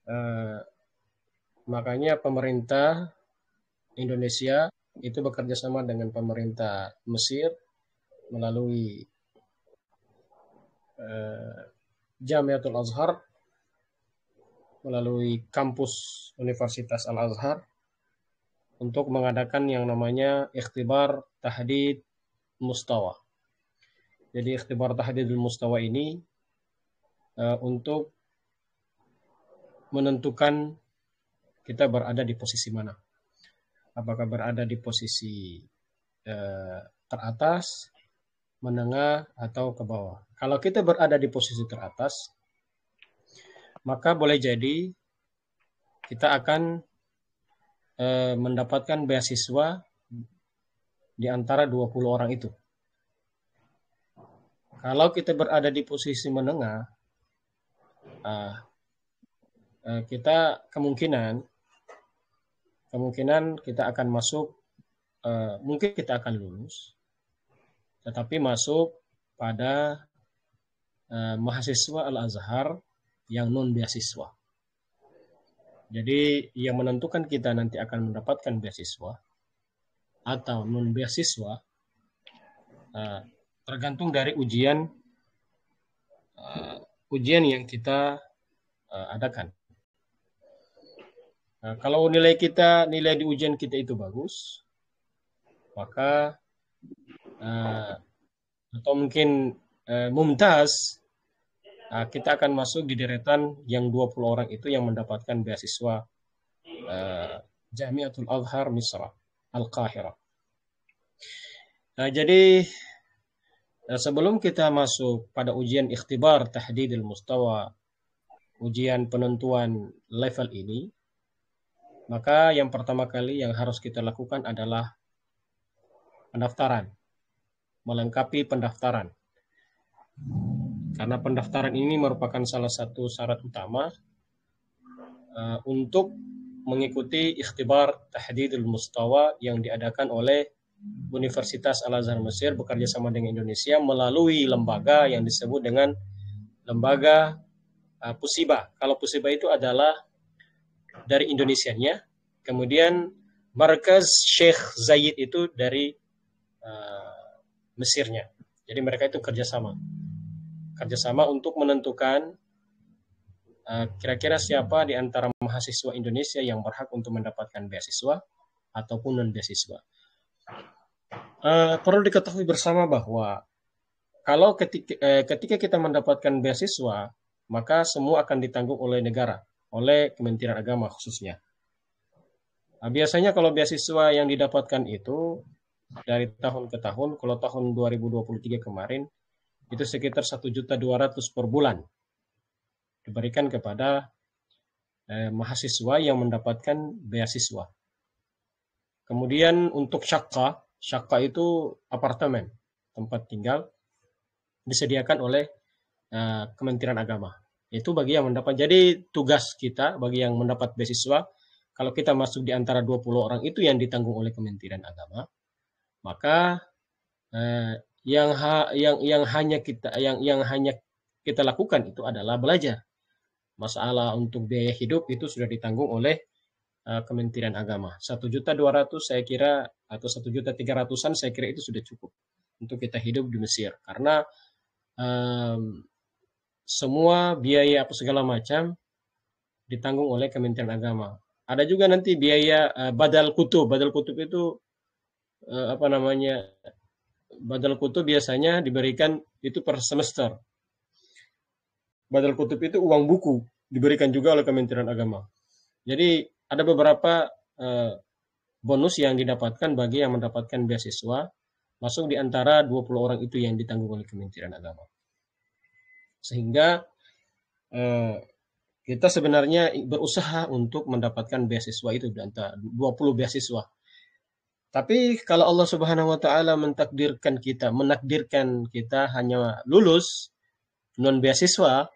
Eh, Makanya pemerintah Indonesia itu bekerja sama dengan pemerintah Mesir melalui eh, Jamiatul Azhar, melalui kampus Universitas Al-Azhar untuk mengadakan yang namanya ikhtibar tahdid mustawa. Jadi ikhtibar tahdidul mustawa ini untuk menentukan kita berada di posisi mana. Apakah berada di posisi teratas, menengah, atau ke bawah. Kalau kita berada di posisi teratas, maka boleh jadi kita akan mendapatkan beasiswa di antara 20 orang itu. Kalau kita berada di posisi menengah, kita kemungkinan kita akan masuk, mungkin kita akan lulus, tetapi masuk pada mahasiswa Al-Azhar yang non beasiswa. Jadi yang menentukan kita nanti akan mendapatkan beasiswa atau non beasiswa tergantung dari ujian yang kita adakan. Nah, kalau nilai di ujian kita itu bagus, maka atau mungkin mumtaz, kita akan masuk di deretan yang 20 orang itu yang mendapatkan beasiswa Jamiatul Azhar Misra, Al-Qahirah. Nah, jadi sebelum kita masuk pada ujian ikhtibar tahdidil mustawa, ujian penentuan level ini, maka yang pertama kali yang harus kita lakukan adalah pendaftaran, melengkapi pendaftaran. Karena pendaftaran ini merupakan salah satu syarat utama untuk mengikuti ikhtibar tahdidul mustawa yang diadakan oleh Universitas Al-Azhar Mesir bekerja sama dengan Indonesia melalui lembaga yang disebut dengan lembaga Pusiba. Kalau Pusiba itu adalah dari Indonesianya, kemudian Markaz Sheikh Zayed itu dari Mesirnya. Jadi mereka itu kerjasama untuk menentukan kira-kira siapa di antara mahasiswa Indonesia yang berhak untuk mendapatkan beasiswa ataupun non beasiswa. Perlu diketahui bersama bahwa kalau ketika kita mendapatkan beasiswa, maka semua akan ditanggung oleh negara, oleh Kementerian Agama khususnya. Nah, biasanya kalau beasiswa yang didapatkan itu dari tahun ke tahun, kalau tahun 2023 kemarin itu sekitar 1.200.000 per bulan diberikan kepada mahasiswa yang mendapatkan beasiswa. Kemudian untuk syakka itu apartemen, tempat tinggal disediakan oleh Kementerian Agama. Itu bagi yang mendapat. Jadi tugas kita bagi yang mendapat beasiswa, kalau kita masuk di antara 20 orang itu yang ditanggung oleh Kementerian Agama, maka yang hanya kita lakukan itu adalah belajar. Masalah untuk biaya hidup itu sudah ditanggung oleh Kementerian Agama. 1.200.000 saya kira atau 1.300.000 saya kira itu sudah cukup untuk kita hidup di Mesir karena semua biaya apa segala macam ditanggung oleh Kementerian Agama. Ada juga nanti biaya badal kutub. Badal kutub itu apa namanya? Badal kutub biasanya diberikan itu per semester. Badal kutub itu uang buku diberikan juga oleh Kementerian Agama. Jadi ada beberapa bonus yang didapatkan bagi yang mendapatkan beasiswa masuk di antara 20 orang itu yang ditanggung oleh Kementerian Agama. Sehingga kita sebenarnya berusaha untuk mendapatkan beasiswa itu di antara 20 beasiswa. Tapi kalau Allah Subhanahu wa taala menakdirkan kita hanya lulus non beasiswa,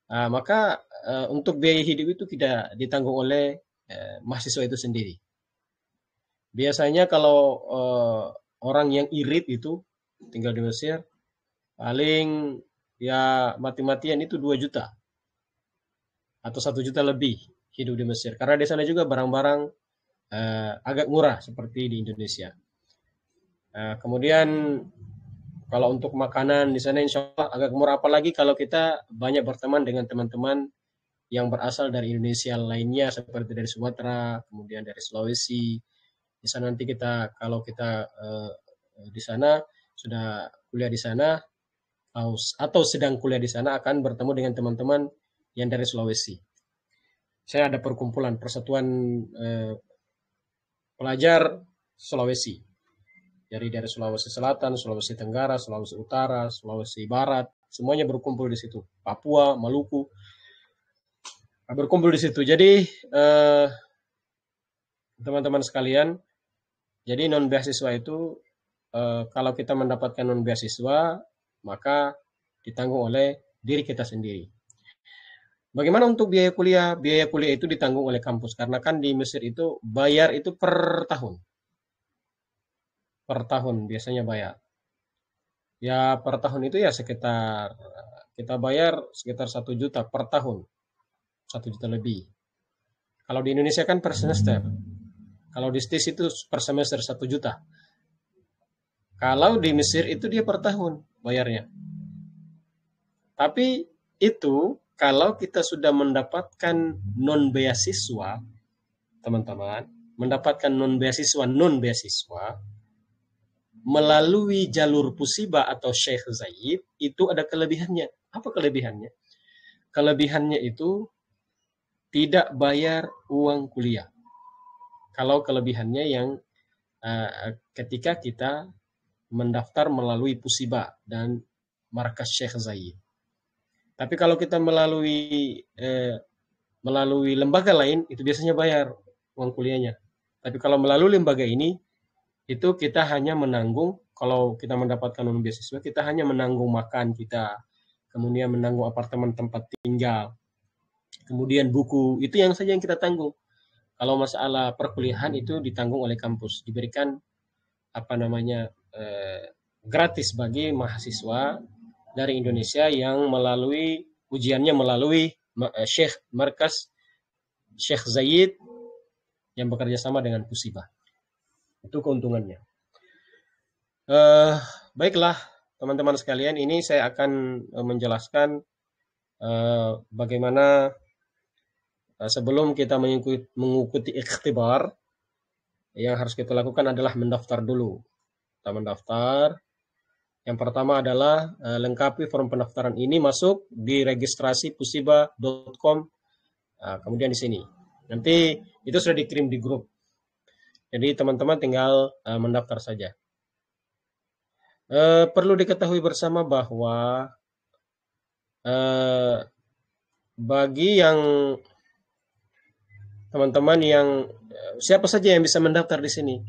maka untuk biaya hidup itu tidak ditanggung oleh mahasiswa itu sendiri. Biasanya kalau orang yang irit itu tinggal di Mesir, paling ya mati-matian itu 2 juta. atau 1 juta lebih hidup di Mesir. Karena di sana juga barang-barang agak murah seperti di Indonesia. Kemudian kalau untuk makanan di sana insya Allah agak murah, apalagi kalau kita banyak berteman dengan teman-teman yang berasal dari Indonesia lainnya seperti dari Sumatera, kemudian dari Sulawesi. Di sana nanti kita kalau kita di sana sudah kuliah di sana atau sedang kuliah di sana akan bertemu dengan teman-teman yang dari Sulawesi. Saya ada perkumpulan persatuan pelajar Sulawesi. Dari Sulawesi Selatan, Sulawesi Tenggara, Sulawesi Utara, Sulawesi Barat, semuanya berkumpul di situ. Papua, Maluku, berkumpul di situ. Jadi teman-teman sekalian, jadi non beasiswa itu kalau kita mendapatkan non beasiswa maka ditanggung oleh diri kita sendiri. Bagaimana untuk biaya kuliah? Biaya kuliah itu ditanggung oleh kampus karena kan di Mesir itu bayar itu per tahun. Per tahun biasanya bayar. Ya per tahun itu ya sekitar kita bayar sekitar 1 juta per tahun, 1 juta lebih. Kalau di Indonesia kan per semester. Kalau di STIS itu per semester 1 juta. Kalau di Mesir itu dia per tahun bayarnya. Tapi itu kalau kita sudah mendapatkan non beasiswa, teman-teman, mendapatkan non beasiswa melalui jalur Pusiba atau Sheikh Zayed itu ada kelebihannya. Apa kelebihannya? Kelebihannya itu tidak bayar uang kuliah. Kalau kelebihannya yang ketika kita mendaftar melalui Pusiba dan markas Sheikh Zayed. Tapi kalau kita melalui lembaga lain itu biasanya bayar uang kuliahnya. Tapi kalau melalui lembaga ini itu kita hanya menanggung, kalau kita mendapatkan non beasiswa kita hanya menanggung makan kita, kemudian menanggung apartemen tempat tinggal, kemudian buku, itu yang saja yang kita tanggung. Kalau masalah perkuliahan itu ditanggung oleh kampus, diberikan apa namanya gratis bagi mahasiswa dari Indonesia yang melalui ujiannya melalui markas Sheikh Zayed yang bekerja sama dengan Pusiba. Itu keuntungannya. Baiklah teman-teman sekalian, ini saya akan menjelaskan bagaimana sebelum kita mengikuti ikhtibar, yang harus kita lakukan adalah mendaftar dulu. Kita mendaftar. Yang pertama adalah lengkapi form pendaftaran ini, masuk di registrasi pusiba.com. Kemudian di sini. Nanti itu sudah dikirim di grup. Jadi teman-teman tinggal mendaftar saja. Perlu diketahui bersama bahwa bagi yang teman-teman yang siapa saja yang bisa mendaftar di sini.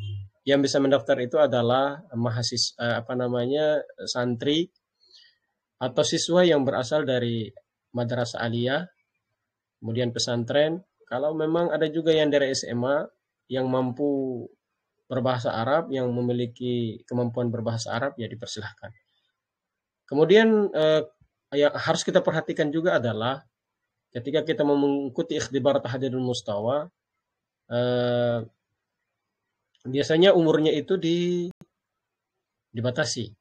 Yang bisa mendaftar itu adalah mahasiswa santri atau siswa yang berasal dari madrasah aliyah, kemudian pesantren. Kalau memang ada juga yang dari SMA yang mampu berbahasa Arab, yang memiliki kemampuan berbahasa Arab, ya dipersilahkan. Kemudian yang harus kita perhatikan juga adalah ketika kita mengikuti ikhtibar tahdidul mustawa, biasanya umurnya itu dibatasi.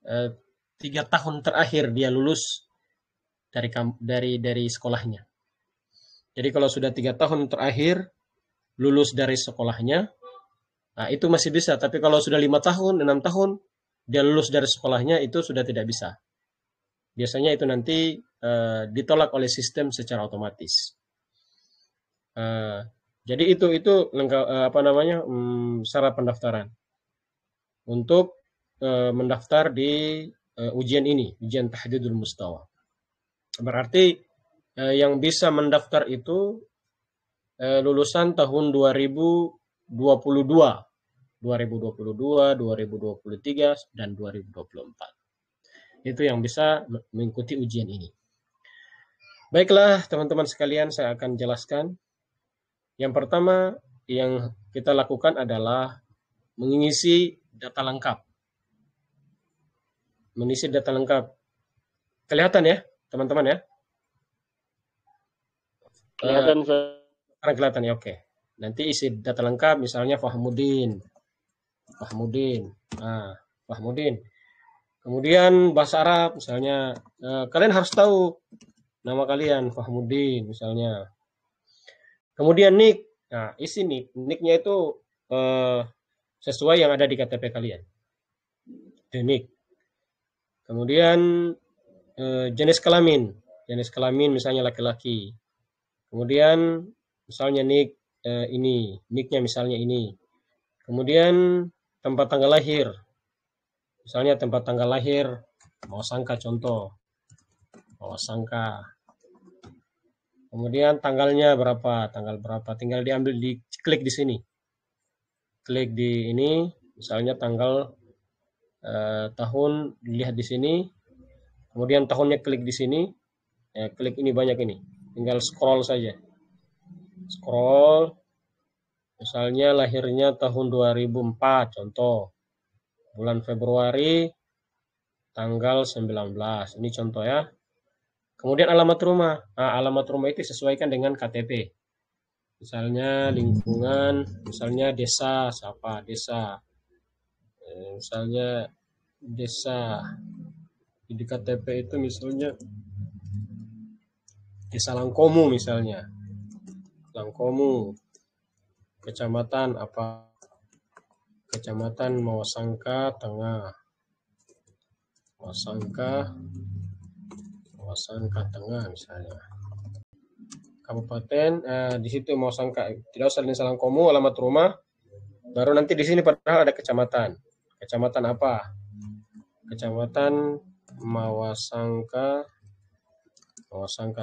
3 tahun terakhir dia lulus dari sekolahnya. Jadi kalau sudah 3 tahun terakhir lulus dari sekolahnya, nah itu masih bisa. Tapi kalau sudah 5 tahun, 6 tahun dia lulus dari sekolahnya, itu sudah tidak bisa. Biasanya itu nanti ditolak oleh sistem secara otomatis. Jadi itu lengkap syarat pendaftaran untuk mendaftar di ujian ini, ujian tahdidul mustawa. Berarti yang bisa mendaftar itu lulusan tahun 2022, 2023 dan 2024. Itu yang bisa mengikuti ujian ini. Baiklah teman-teman sekalian, saya akan jelaskan. Yang pertama yang kita lakukan adalah mengisi data lengkap. Mengisi data lengkap. Kelihatan ya, teman-teman ya? Eh, Kelihatan, Ustaz. Sekarang kelihatan ya, oke. Nanti isi data lengkap, misalnya Fahmudin. Fahmudin. Nah, Fahmudin. Kemudian bahasa Arab, misalnya kalian harus tahu nama kalian, Fahmudin misalnya. Kemudian nick. Nah, isi nick. Nicknya itu eh, sesuai yang ada di KTP kalian. Itu nick. Kemudian jenis kelamin. Jenis kelamin misalnya laki-laki. Kemudian misalnya nick ini, nicknya misalnya ini. Kemudian tempat tanggal lahir. Misalnya tempat tanggal lahir, mau sangka contoh. Mau sangka. Kemudian tanggalnya berapa, tanggal berapa, tinggal diambil, diklik di sini. Klik di ini, misalnya tanggal tahun dilihat di sini, kemudian tahunnya klik di sini, klik ini banyak ini, tinggal scroll saja. Scroll, misalnya lahirnya tahun 2004, contoh, bulan Februari, tanggal 19, ini contoh ya. Kemudian alamat rumah. Nah, alamat rumah itu sesuaikan dengan KTP. Misalnya lingkungan, misalnya desa, siapa desa. Misalnya desa di KTP itu misalnya desa Langkomu misalnya. Langkomu, kecamatan apa? Kecamatan Mawasangka Tengah. Mawasangka Tengah misalnya. Kabupaten di situ Mawasangka. Tidak usah desa Langkomu, alamat rumah. Baru nanti di sini padahal ada kecamatan. Kecamatan apa? Kecamatan Mawasangka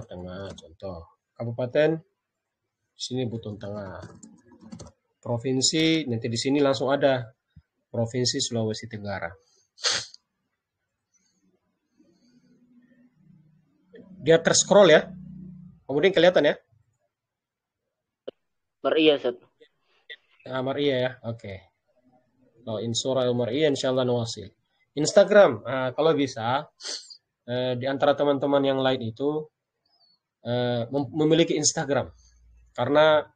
Tengah, contoh. Kabupaten di sini Buton Tengah. Provinsi nanti di sini langsung ada Provinsi Sulawesi Tenggara. Dia terscroll ya. Kemudian kelihatan ya. Iya, Ustaz. Amar iya ya. Oke. Kalau insura Umar iya insyaallah nuwasil. Instagram, kalau bisa di antara teman-teman yang lain itu memiliki Instagram. Karena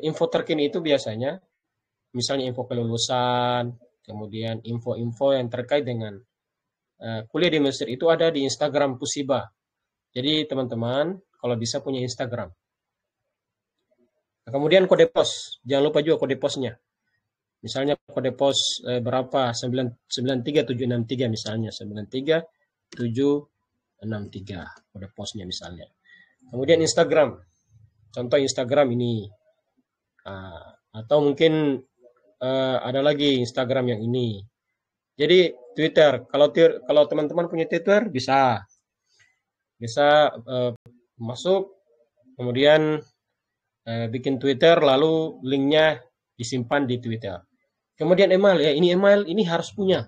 info terkini itu biasanya misalnya info kelulusan, kemudian info-info yang terkait dengan kuliah di Mesir itu ada di Instagram Pusiba. Jadi teman-teman kalau bisa punya Instagram. Nah, kemudian kode pos, jangan lupa juga kode posnya. Misalnya kode pos berapa? 93763 misalnya, 93763 kode posnya misalnya. Kemudian Instagram. Contoh Instagram ini. Atau mungkin ada lagi Instagram yang ini. Jadi Twitter, kalau teman-teman punya Twitter bisa masuk, kemudian bikin Twitter, lalu linknya disimpan di Twitter. Kemudian email, ya ini email ini harus punya.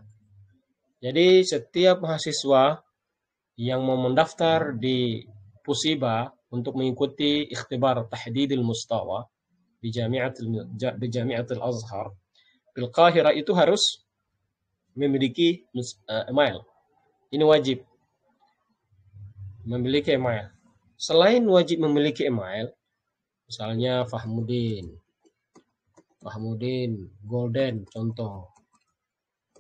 Jadi setiap mahasiswa yang mau mendaftar di Pusiba untuk mengikuti ikhtibar tahdidil mustawa di Jamiatul Azhar di Qahira itu harus memiliki email. Ini wajib memiliki email. Selain wajib memiliki email, misalnya Fahmudin Golden contoh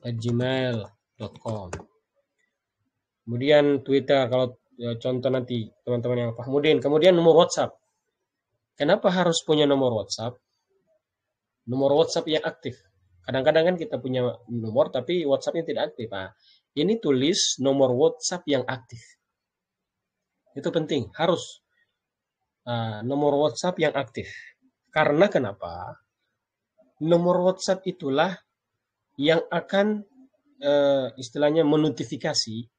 gmail.com. Kemudian Twitter kalau contoh nanti teman-teman yang Fahmudin. Kemudian nomor WhatsApp. Kenapa harus punya nomor WhatsApp? Nomor WhatsApp yang aktif. Kadang-kadang kan kita punya nomor tapi WhatsApp-nya tidak aktif. Nah, ini tulis nomor WhatsApp yang aktif. Itu penting, harus nomor WhatsApp yang aktif. Karena kenapa? Nomor WhatsApp itulah yang akan istilahnya menotifikasi,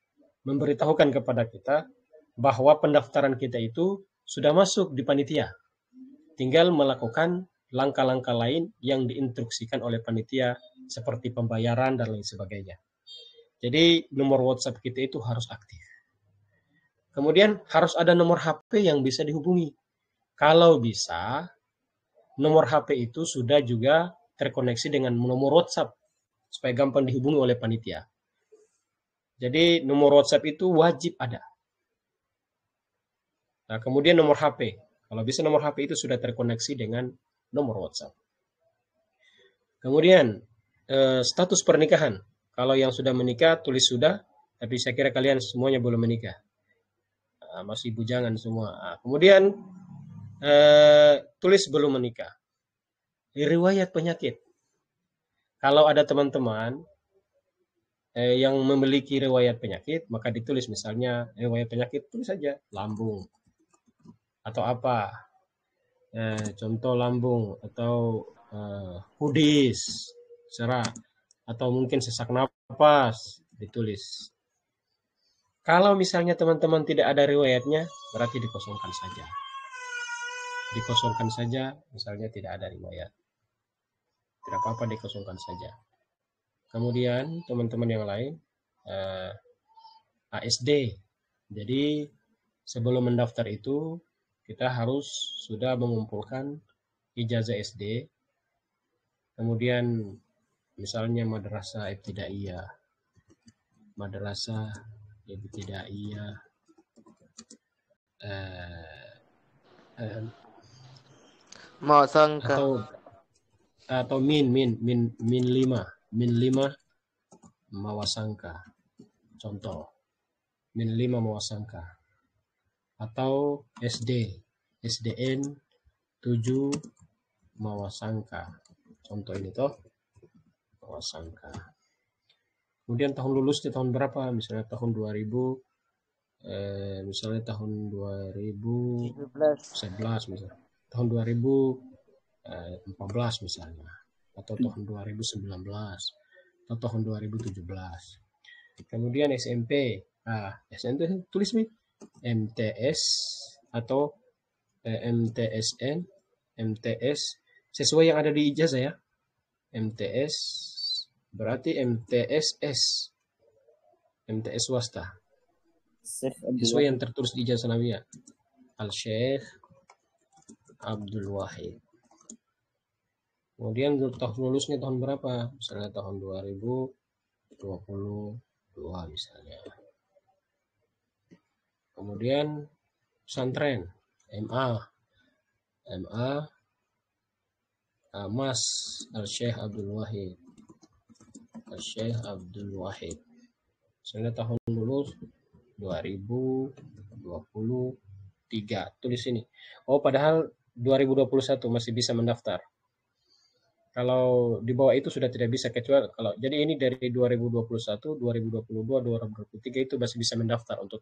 memberitahukan kepada kita bahwa pendaftaran kita itu sudah masuk di panitia. Tinggal melakukan langkah-langkah lain yang diinstruksikan oleh panitia seperti pembayaran dan lain sebagainya. Jadi nomor WhatsApp kita itu harus aktif. Kemudian harus ada nomor HP yang bisa dihubungi. Kalau bisa, nomor HP itu sudah juga terkoneksi dengan nomor WhatsApp supaya gampang dihubungi oleh panitia. Jadi nomor WhatsApp itu wajib ada. Nah, kemudian nomor HP. Kalau bisa nomor HP itu sudah terkoneksi dengan nomor WhatsApp. Kemudian status pernikahan. Kalau yang sudah menikah tulis sudah, tapi saya kira kalian semuanya belum menikah. Masih bujangan semua. Kemudian tulis belum menikah. Riwayat penyakit. Kalau ada teman-teman yang memiliki riwayat penyakit, maka ditulis misalnya riwayat penyakit, tulis saja lambung atau apa. Contoh lambung atau kudis, serak, atau mungkin sesak napas, ditulis. Kalau misalnya teman-teman tidak ada riwayatnya, berarti dikosongkan saja. Dikosongkan saja, misalnya tidak ada riwayat. Tidak apa-apa, dikosongkan saja. Kemudian teman-teman yang lain, ASD. Jadi sebelum mendaftar itu, kita harus sudah mengumpulkan ijazah SD, kemudian misalnya madrasah ibtidaiyah, Mawasangka. atau min 5 Mawasangka, contoh min 5 Mawasangka, atau SDN 7 Mawasangka, contoh ini toh Mawasangka. Kemudian tahun lulusnya tahun berapa, misalnya tahun 2000, misalnya tahun 2011 misalnya, tahun 2014 misalnya, atau tahun 2019, atau tahun 2017. Kemudian SMP, SMP tulis nih MTS atau MTS sesuai yang ada di ijazah ya. MTS berarti MTS swasta sesuai yang tertulis di ijazah Nawiyah. Al-Syekh Abdul Wahid. Kemudian tahun lulusnya tahun berapa? Misalnya tahun 2022 misalnya. Kemudian pesantren, MA Mas Al-Syekh Abdul Wahid. Misalnya tahun lulus 2023. Tulis ini. Oh, padahal 2021 masih bisa mendaftar. Kalau di bawah itu sudah tidak bisa, kecuali kalau jadi ini dari 2021, 2022, 2023 itu masih bisa mendaftar untuk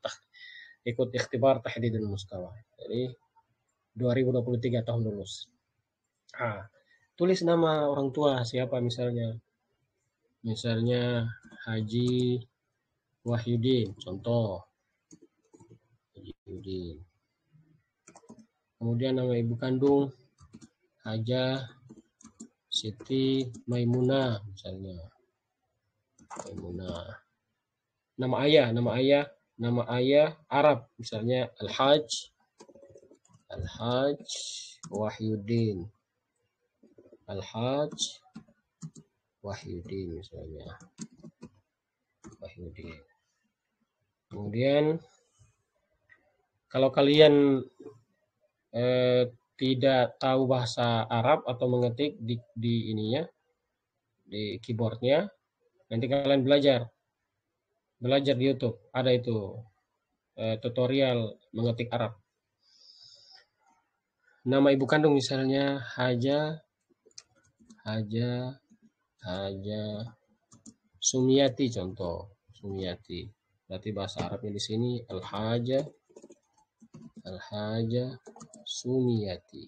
ikut ikhtibar tahdidul mustawa. Jadi 2023 tahun lulus. Tulis nama orang tua siapa misalnya. Misalnya Haji Wahyudin, contoh Haji Wahyudin. Kemudian nama ibu kandung Hajah Siti Maimunah misalnya. Maimunah. Nama ayah Arab misalnya Al-Hajj Wahyudin. Misalnya. Wahyudin. Kemudian kalau kalian tidak tahu bahasa Arab atau mengetik di ininya, di keyboardnya, nanti kalian belajar di YouTube, ada itu tutorial mengetik Arab. Nama ibu kandung misalnya Haja Sumiyati, contoh Sumiyati. Berarti bahasa Arabnya di sini Al-Haja Sumiyati.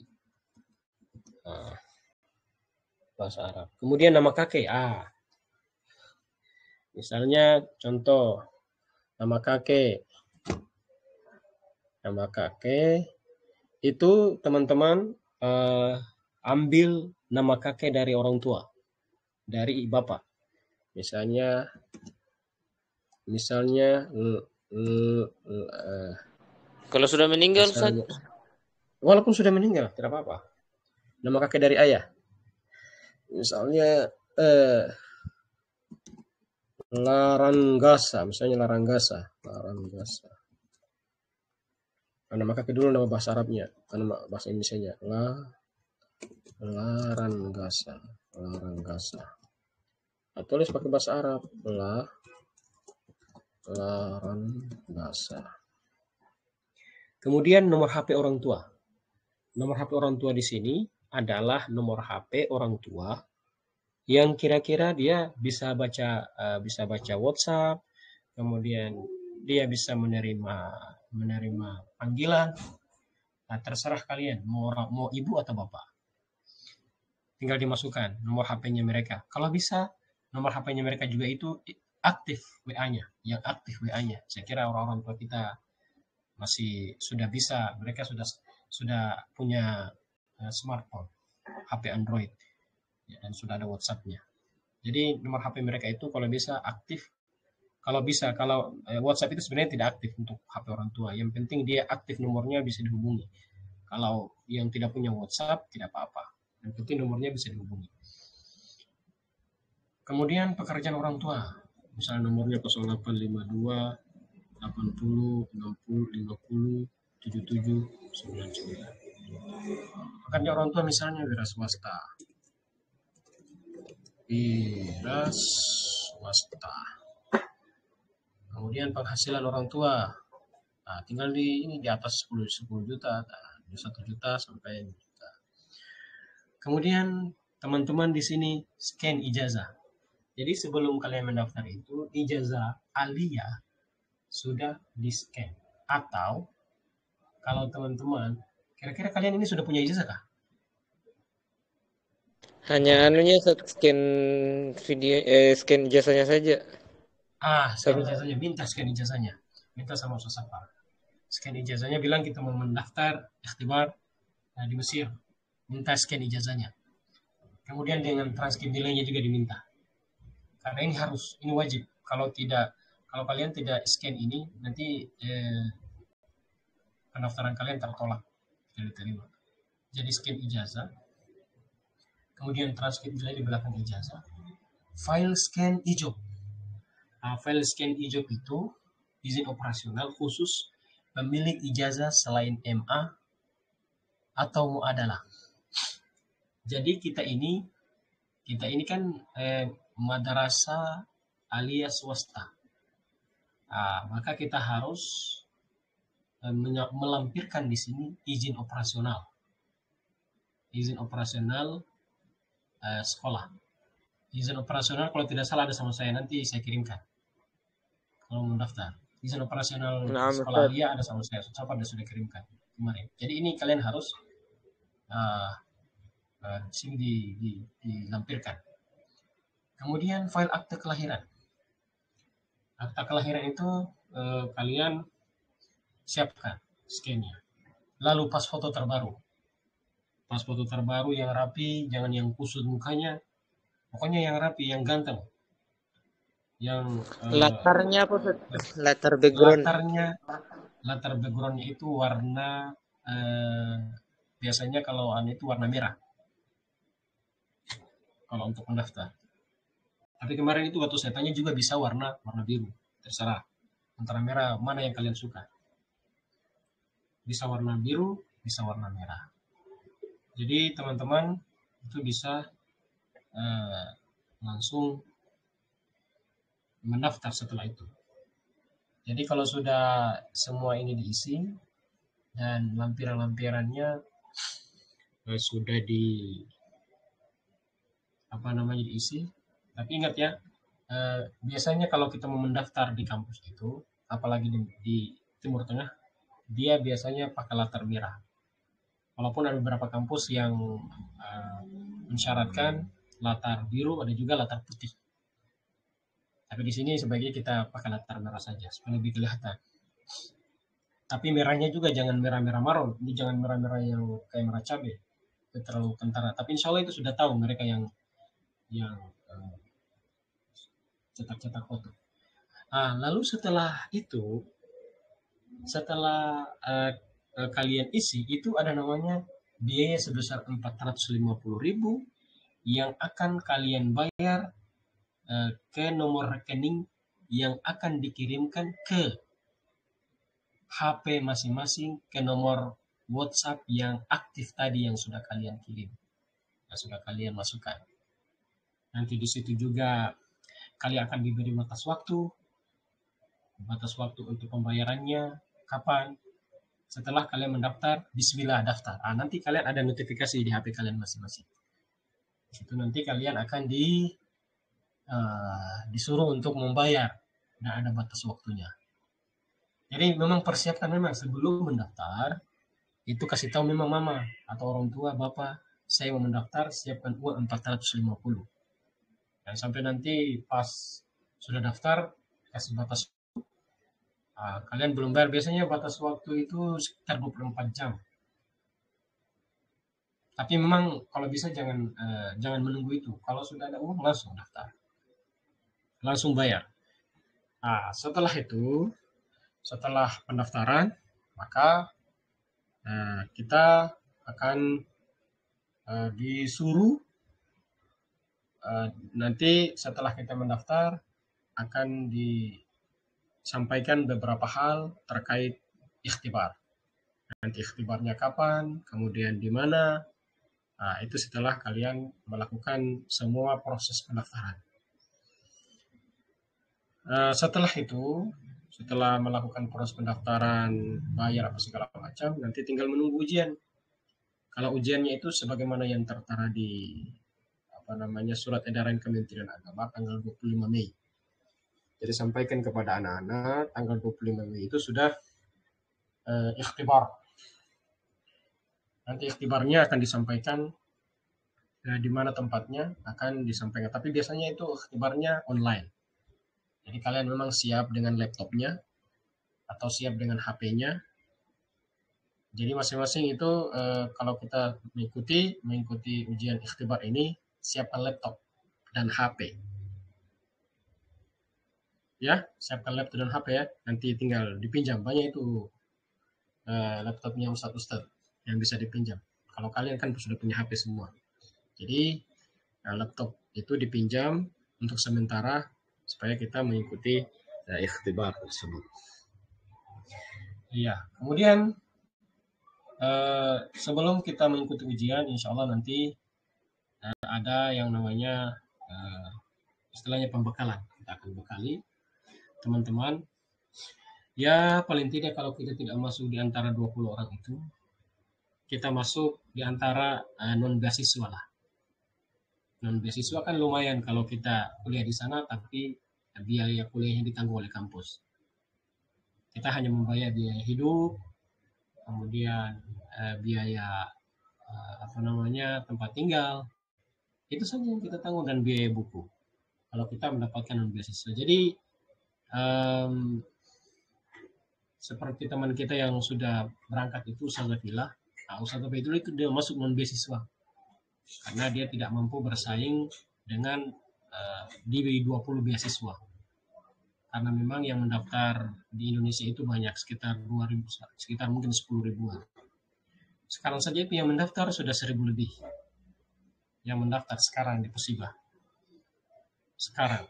Bahasa Arab. Kemudian nama kakek. Misalnya contoh nama kakek itu teman-teman ambil nama kakek dari orang tua, dari bapak. Misalnya kalau sudah meninggal, walaupun sudah meninggal tidak apa-apa. Nama kakek dari ayah. Misalnya Laranggasa, misalnya Laranggasa. Karena maka kedua nama bahasa Arabnya, karena bahasa Indonesianya Laranggasa. Tulis pakai bahasa Arab, Laranggasa. Kemudian nomor HP orang tua. Nomor HP orang tua di sini adalah nomor HP orang tua yang kira-kira dia bisa baca WhatsApp, kemudian dia bisa menerima panggilan. Nah, terserah kalian mau ibu atau bapak. Tinggal dimasukkan nomor HP-nya mereka. Kalau bisa nomor HP-nya mereka juga itu aktif WA-nya, yang aktif WA-nya. Saya kira orang-orang tua kita masih sudah bisa, mereka sudah punya smartphone, HP Android, ya, dan sudah ada WhatsApp-nya. Jadi nomor HP mereka itu kalau bisa aktif. Kalau WhatsApp itu sebenarnya tidak aktif untuk HP orang tua. Yang penting dia aktif, nomornya bisa dihubungi. Kalau yang tidak punya WhatsApp tidak apa-apa. Yang penting nomornya bisa dihubungi. Kemudian pekerjaan orang tua, misalnya nomornya 0852 80 60 50 77 99. Pekerjaan orang tua misalnya wira swasta. Kemudian penghasilan orang tua, nah, tinggal di atas 10 juta, 1 juta sampai 1 juta. Kemudian teman-teman di sini scan ijazah. Jadi sebelum kalian mendaftar itu ijazah aliyah sudah di-scan. Atau kalau teman-teman, kira-kira kalian ini sudah punya ijazah kah? Hanya anunya scan video, scan ijazahnya saja. Scan ijazahnya, minta scan ijazahnya. Minta sama Ustaz Safar. Scan ijazahnya, bilang kita mau mendaftar ikhtibar di Mesir. Minta scan ijazahnya. Kemudian dengan transkrip nilainya juga diminta. Karena ini wajib. Kalau kalian tidak scan ini, nanti pendaftaran kalian tertolak, tidak diterima. Jadi scan ijazah, kemudian transkrip nilai di belakang ijazah, file scan ijob. File scan ijob itu izin operasional khusus pemilik ijazah selain MA atau muadalah. Jadi kita ini kan madrasah alias swasta. Maka kita harus melampirkan di sini izin operasional. Izin operasional sekolah. Izin operasional kalau tidak salah ada sama saya, nanti saya kirimkan. Kalau mendaftar. Izin operasional sekolah aliyah ada sama saya. Sudah kirimkan kemarin. Jadi ini kalian harus di sini dilampirkan. Kemudian file akte kelahiran. Akta kelahiran itu kalian siapkan scan-nya. Lalu pas foto terbaru. Pas foto terbaru yang rapi, jangan yang kusut mukanya. Pokoknya yang rapi, yang ganteng. Yang latarnya apa? Latar background. Latar backgroundnya itu warna biasanya kalau itu warna merah. Kalau untuk mendaftar. Tapi kemarin itu waktu saya tanya juga bisa warna biru. Terserah. Antara merah mana yang kalian suka. Bisa warna biru, bisa warna merah. Jadi teman-teman itu bisa langsung mendaftar setelah itu. Jadi kalau sudah semua ini diisi dan lampiran-lampirannya sudah diisi. Tapi ingat ya, biasanya kalau kita mau mendaftar di kampus itu, apalagi di Timur Tengah, dia biasanya pakai latar merah. Walaupun ada beberapa kampus yang mensyaratkan latar biru, ada juga latar putih. Tapi di sini sebaiknya kita pakai latar merah saja, supaya lebih kelihatan. Tapi merahnya juga jangan merah-merah maron, ini jangan merah-merah yang kayak merah cabai, itu terlalu kentara. Tapi insya Allah itu sudah tahu mereka yang cetak-cetak foto. Lalu setelah itu, kalian isi, itu ada namanya biaya sebesar 450.000 yang akan kalian bayar ke nomor rekening yang akan dikirimkan ke HP masing-masing ke nomor WhatsApp yang aktif tadi yang sudah kalian kirim, yang sudah kalian masukkan. Nanti di situ juga kalian akan diberi batas waktu untuk pembayarannya, kapan. Setelah kalian mendaftar, bismillah daftar. Nanti kalian ada notifikasi di HP kalian masing-masing. Itu nanti kalian akan disuruh untuk membayar dan ada batas waktunya. Jadi memang persiapkan memang sebelum mendaftar, itu kasih tahu memang mama atau orang tua, bapak, saya mau mendaftar, siapkan uang 450. Dan sampai nanti pas sudah daftar, kasih batas. Kalian belum bayar, biasanya batas waktu itu sekitar 24 jam. Tapi memang kalau bisa jangan menunggu itu. Kalau sudah ada uang langsung daftar. Langsung bayar. Setelah itu, setelah pendaftaran, maka kita akan disuruh nanti setelah kita mendaftar akan disampaikan beberapa hal terkait ikhtibar. Nanti ikhtibarnya kapan, kemudian di mana. Itu setelah kalian melakukan semua proses pendaftaran. Setelah itu, setelah melakukan proses pendaftaran, bayar apa segala macam, nanti tinggal menunggu ujian. Kalau ujiannya itu sebagaimana yang tertera di surat edaran Kementerian Agama tanggal 25 Mei. Jadi sampaikan kepada anak-anak tanggal 25 Mei itu sudah ikhtibar. Nanti ikhtibarnya akan disampaikan di mana tempatnya akan disampaikan. Tapi biasanya itu ikhtibarnya online. Jadi kalian memang siap dengan laptopnya atau siap dengan HP-nya. Jadi masing-masing itu kalau kita mengikuti ujian ikhtibar ini, siapkan laptop dan HP. Ya, siapkan laptop dan HP ya. Nanti tinggal dipinjam. Banyak itu laptopnya Ustadz yang bisa dipinjam. Kalau kalian kan sudah punya HP semua. Jadi laptop itu dipinjam untuk sementara supaya kita mengikuti ikhtibar tersebut. Iya, kemudian sebelum kita mengikuti ujian, insya Allah nanti ada yang namanya istilahnya pembekalan. Kita akan bekali teman-teman. Ya paling tidak kalau kita tidak masuk di antara 20 orang itu, kita masuk di antara non-beasiswa lah. Non-beasiswa kan lumayan kalau kita kuliah di sana, tapi biaya kuliahnya ditanggung oleh kampus. Kita hanya membayar biaya hidup, kemudian biaya tempat tinggal, itu saja yang kita tanggung, dan biaya buku kalau kita mendapatkan non-beasiswa. Jadi seperti teman kita yang sudah berangkat itu Ustaz Zafillah, Ustaz Zafillah itu dia masuk non-beasiswa karena dia tidak mampu bersaing dengan di 20 beasiswa. Karena memang yang mendaftar di Indonesia itu banyak, sekitar 2.000, sekitar mungkin 10 ribuan. Sekarang saja itu yang mendaftar sudah 1.000 lebih. Yang mendaftar sekarang di Pusibah. Sekarang.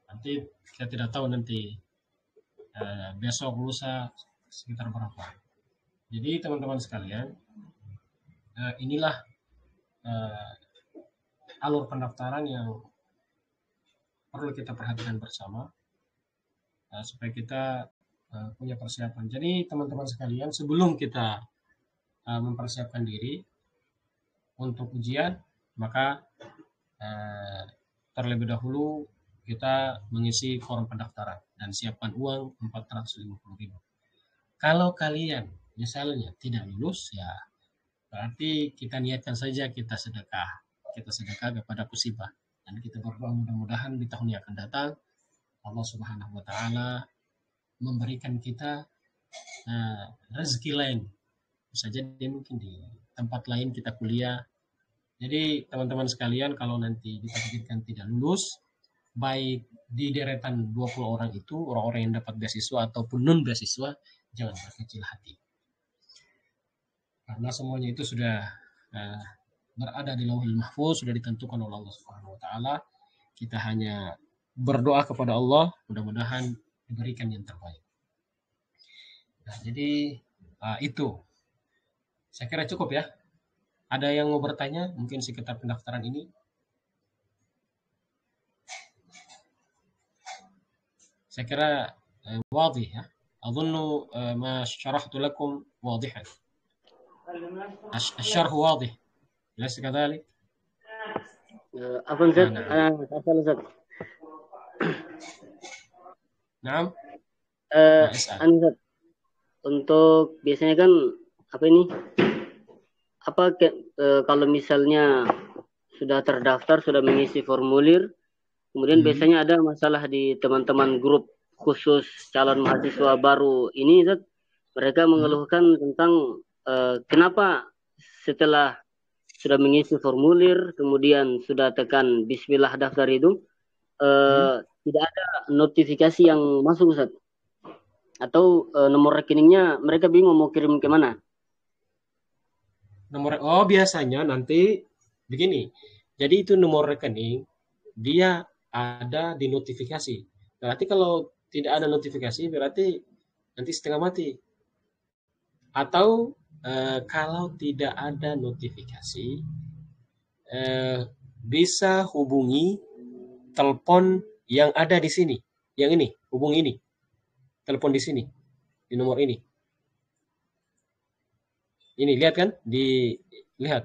Nanti kita tidak tahu nanti besok lusa sekitar berapa. Jadi teman-teman sekalian, inilah alur pendaftaran yang perlu kita perhatikan bersama supaya kita punya persiapan. Jadi teman-teman sekalian, sebelum kita mempersiapkan diri untuk ujian, maka terlebih dahulu kita mengisi form pendaftaran dan siapkan uang 450.000. Kalau kalian misalnya tidak lulus, ya berarti kita niatkan saja kita sedekah kepada Pusibah, dan kita berdoa mudah-mudahan di tahun yang akan datang Allah Subhanahu wa taala memberikan kita rezeki lain. Bisa jadi mungkin di tempat lain kita kuliah. Jadi teman-teman sekalian, kalau nanti ditakdirkan tidak lulus, baik di deretan 20 orang itu, orang-orang yang dapat beasiswa ataupun non beasiswa, jangan berkecil hati. Karena semuanya itu sudah berada di Lauhul Mahfuz, sudah ditentukan oleh Allah Subhanahu wa taala. Kita hanya berdoa kepada Allah, mudah-mudahan diberikan yang terbaik. Nah, jadi itu saya kira cukup ya. Ada yang mau bertanya mungkin sekitar pendaftaran ini? Saya kira واضح ya. أظن ما شرحت لكم واضحا. الشرح واضح أليس كذلك؟ Apa Ustaz? نعم Asal Ustaz. نعم اسأل. Ustaz, untuk biasanya kan apa ini? Kalau misalnya sudah terdaftar, sudah mengisi formulir, kemudian biasanya ada masalah di teman-teman grup khusus calon mahasiswa baru ini, Ustaz. Mereka mengeluhkan tentang kenapa setelah sudah mengisi formulir, kemudian sudah tekan Bismillah daftar itu, tidak ada notifikasi yang masuk, Ustaz. Atau nomor rekeningnya mereka bingung mau kirim ke mana. Biasanya nanti begini. Jadi itu nomor rekening dia ada di notifikasi. Berarti kalau tidak ada notifikasi berarti nanti setengah mati. Atau kalau tidak ada notifikasi bisa hubungi telepon yang ada di sini. Yang ini, hubungi ini. Telepon di sini, di nomor ini. Ini lihat kan? Lihat.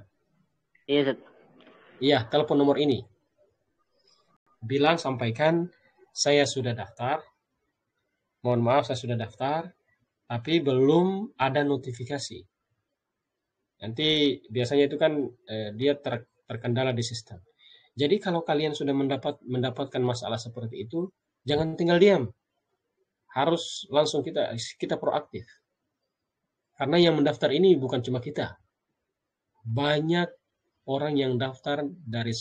Iya, Ustaz. Iya, telepon nomor ini. Bilang sampaikan saya sudah daftar. Mohon maaf saya sudah daftar, tapi belum ada notifikasi. Nanti biasanya itu kan dia terkendala di sistem. Jadi kalau kalian sudah mendapatkan masalah seperti itu, jangan tinggal diam. Harus langsung kita proaktif. Karena yang mendaftar ini bukan cuma kita. Banyak orang yang daftar dari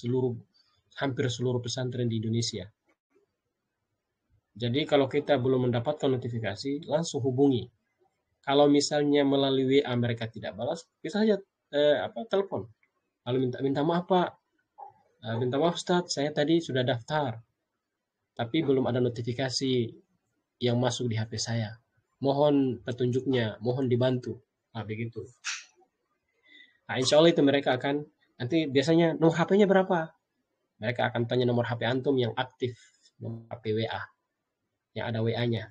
hampir seluruh pesantren di Indonesia. Jadi kalau kita belum mendapatkan notifikasi, langsung hubungi. Kalau misalnya melalui WA mereka tidak balas, bisa saja telepon. Lalu minta maaf Pak, minta maaf Ustaz, saya tadi sudah daftar, tapi belum ada notifikasi yang masuk di HP saya. Mohon petunjuknya, mohon dibantu. Nah, begitu. Nah, insya Allah itu mereka akan, nanti biasanya nomor HP-nya berapa? Mereka akan tanya nomor HP antum yang aktif, nomor HP WA, yang ada WA-nya.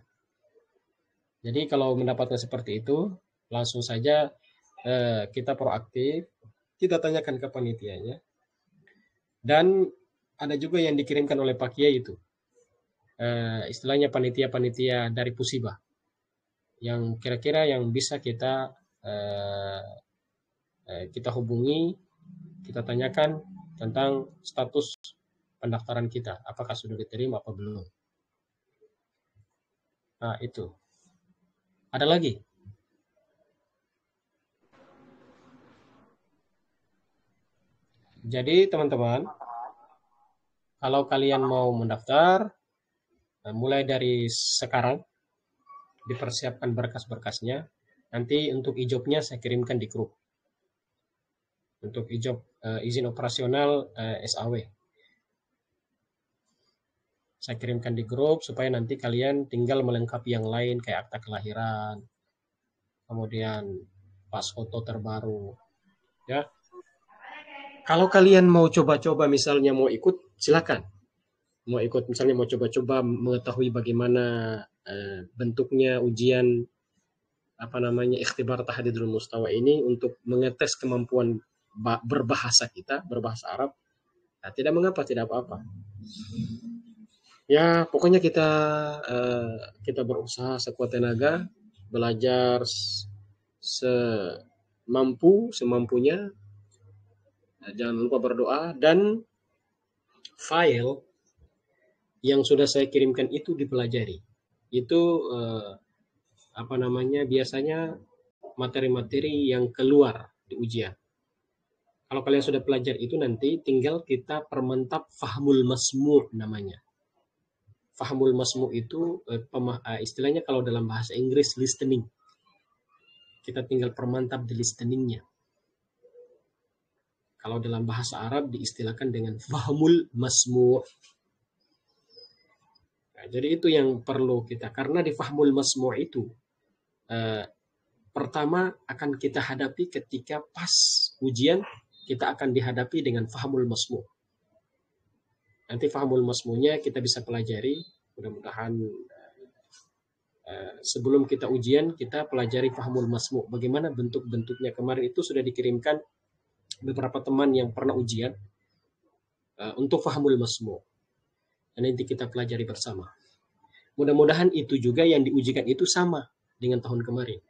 Jadi kalau mendapatkan seperti itu, langsung saja kita proaktif, kita tanyakan ke panitianya. Dan ada juga yang dikirimkan oleh Pak Kiai itu, istilahnya panitia-panitia dari Pusibah, yang kira-kira yang bisa kita hubungi, kita tanyakan tentang status pendaftaran kita, apakah sudah diterima apa belum. Nah itu. Ada lagi? Jadi teman-teman, kalau kalian mau mendaftar, mulai dari sekarang dipersiapkan berkas-berkasnya. Nanti untuk ijobnya saya kirimkan di grup. Untuk ijob izin operasional SAW. Saya kirimkan di grup supaya nanti kalian tinggal melengkapi yang lain kayak akta kelahiran, kemudian pas foto terbaru. Ya. Kalau kalian mau coba-coba misalnya mau ikut, silakan. Mau ikut misalnya mau coba-coba mengetahui bagaimana bentuknya ujian ikhtibar tahdidul mustawa ini untuk mengetes kemampuan berbahasa kita, berbahasa Arab. Nah, tidak mengapa, tidak apa-apa. Ya, pokoknya kita berusaha sekuat tenaga, belajar semampunya. Nah, jangan lupa berdoa, dan file yang sudah saya kirimkan itu dipelajari. Itu biasanya materi-materi yang keluar di ujian. Kalau kalian sudah pelajari itu nanti tinggal kita permantap fahmul masmu' namanya. Fahmul masmu' itu istilahnya kalau dalam bahasa Inggris listening. Kita tinggal permantap di listeningnya. Kalau dalam bahasa Arab diistilahkan dengan fahmul masmu'. Nah, jadi itu yang perlu kita, karena di fahmul masmu' itu pertama akan kita hadapi ketika pas ujian, kita akan dihadapi dengan fahamul masmu'. Nanti fahamul masmu'nya kita bisa pelajari, mudah-mudahan sebelum kita ujian kita pelajari fahamul masmu'. Bagaimana bentuk-bentuknya. Kemarin itu sudah dikirimkan beberapa teman yang pernah ujian untuk fahamul masmu'. Dan nanti kita pelajari bersama. Mudah-mudahan itu juga yang diujikan itu sama dengan tahun kemarin.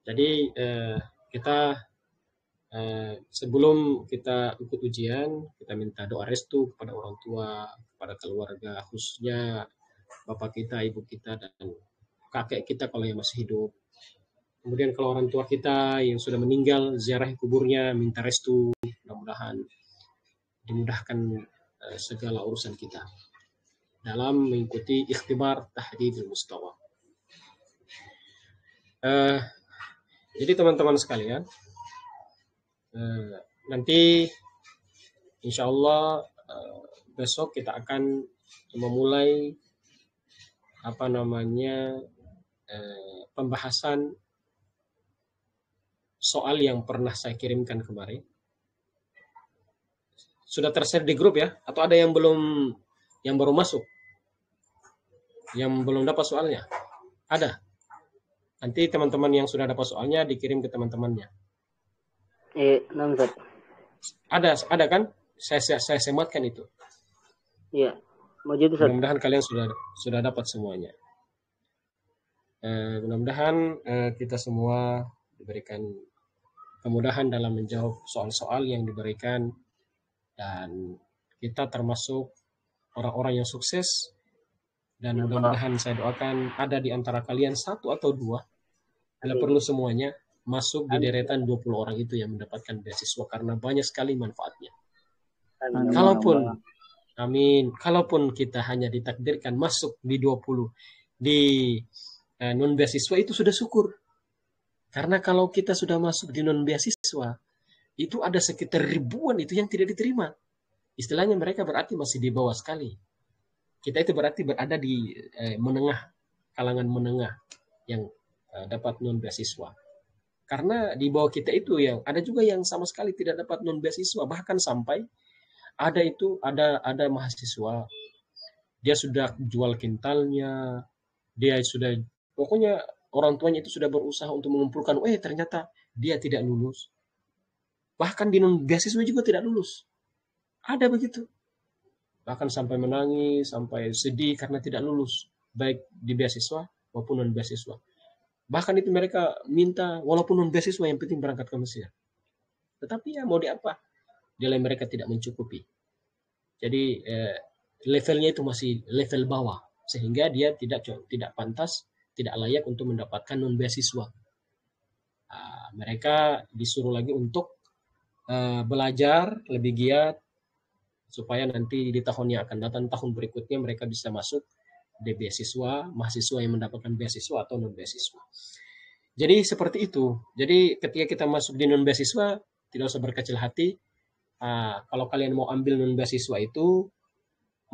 Jadi kita sebelum kita ikut ujian, kita minta doa restu kepada orang tua, kepada keluarga, khususnya bapak kita, ibu kita, dan kakek kita kalau yang masih hidup. Kemudian kalau orang tua kita yang sudah meninggal, ziarah kuburnya, minta restu, mudah-mudahan dimudahkan segala urusan kita dalam mengikuti ikhtibar tahdidul mustawa. Jadi teman-teman sekalian, nanti insya Allah besok kita akan memulai pembahasan soal yang pernah saya kirimkan kemarin. Sudah tershare di grup ya? Atau ada yang baru masuk? Yang belum dapat soalnya? Ada? Nanti teman-teman yang sudah dapat soalnya dikirim ke teman-temannya. Namzat. Ada kan? Saya sematkan itu. Iya. Mudah-mudahan kalian sudah dapat semuanya. Mudah-mudahan kita semua diberikan kemudahan dalam menjawab soal-soal yang diberikan, dan kita termasuk orang-orang yang sukses. Dan mudah-mudahan saya doakan ada di antara kalian satu atau dua, bila perlu semuanya, masuk di deretan 20 orang itu yang mendapatkan beasiswa, karena banyak sekali manfaatnya. Kalaupun kita hanya ditakdirkan masuk di 20 di non beasiswa, itu sudah syukur. Karena kalau kita sudah masuk di non beasiswa, itu ada sekitar ribuan itu yang tidak diterima. Istilahnya mereka berarti masih di bawah sekali. Kita itu berarti berada di kalangan menengah yang dapat non beasiswa. Karena di bawah kita itu yang ada juga yang sama sekali tidak dapat non beasiswa, bahkan sampai ada mahasiswa, dia sudah jual kintalnya, dia sudah, pokoknya orang tuanya itu sudah berusaha untuk mengumpulkan, ternyata dia tidak lulus. Bahkan di non beasiswa juga tidak lulus. Ada begitu. Bahkan sampai menangis, sampai sedih karena tidak lulus, baik di beasiswa maupun non beasiswa. Bahkan itu mereka minta walaupun non beasiswa yang penting berangkat ke Mesir. Tetapi ya mau diapa? Nilai mereka tidak mencukupi. Jadi levelnya itu masih level bawah, sehingga dia tidak pantas, tidak layak untuk mendapatkan non beasiswa. Mereka disuruh lagi untuk belajar lebih giat, supaya nanti di tahun yang akan datang, tahun berikutnya mereka bisa masuk di beasiswa, mahasiswa yang mendapatkan beasiswa atau non beasiswa. Jadi seperti itu. Jadi ketika kita masuk di non beasiswa, tidak usah berkecil hati. Kalau kalian mau ambil non beasiswa itu,